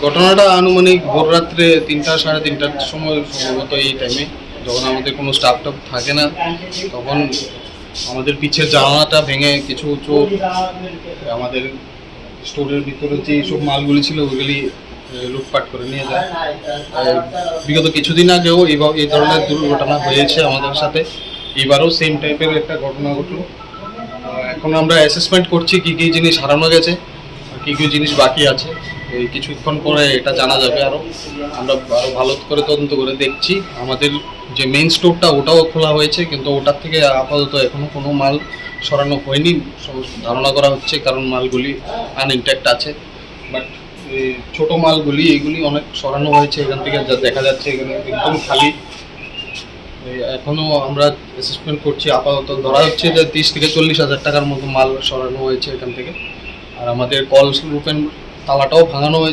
ঘটনাটা আনুমানিক ভোর রাত্রে 3টা সাড়ে 3টার সময় সম্ভবত এই টাইমে, যখন আমাদের কোনো স্টাফ টাফ থাকে না, তখন আমাদের পিছের জানালাটা ভেঙে কিছু চোর আমাদের স্টোরের ভিতরে যে সব মালগুলি ছিল ওইগুলি লুটপাট করে নিয়ে যায়। বিগত কিছুদিন আগেও এই ধরনের দুর্ঘটনা হয়েছে আমাদের সাথে, এবারও সেম টাইপের একটা ঘটনা ঘটলো। এখন আমরা অ্যাসেসমেন্ট করছি কী কী জিনিস হারানো গেছে, কী কী জিনিস বাকি আছে। এই কিছুক্ষণ পরে এটা জানা যাবে। আমরা আরও ভালো করে তদন্ত করে দেখছি। আমাদের যে মেইন স্টোরটা ওটাও খোলা হয়েছে, কিন্তু ওটার থেকে আপাতত এখনও কোনো মাল সরানো হয়নি ধারণা করা হচ্ছে, কারণ মালগুলি আনইনট্যাক্ট আছে। বাট ছোটো মালগুলি এইগুলি অনেক সরানো হয়েছে এখান থেকে, যা দেখা যাচ্ছে এখানে একদম খালি। এখনও আমরা অ্যাসেসমেন্ট করছি, আপাতত ধরা হচ্ছে যে 30 থেকে 40 হাজার টাকার মতো মাল সরানো হয়েছে এখান থেকে। আর আমাদের কল রুপেন তালাটাও ভাঙানো হয়েছে।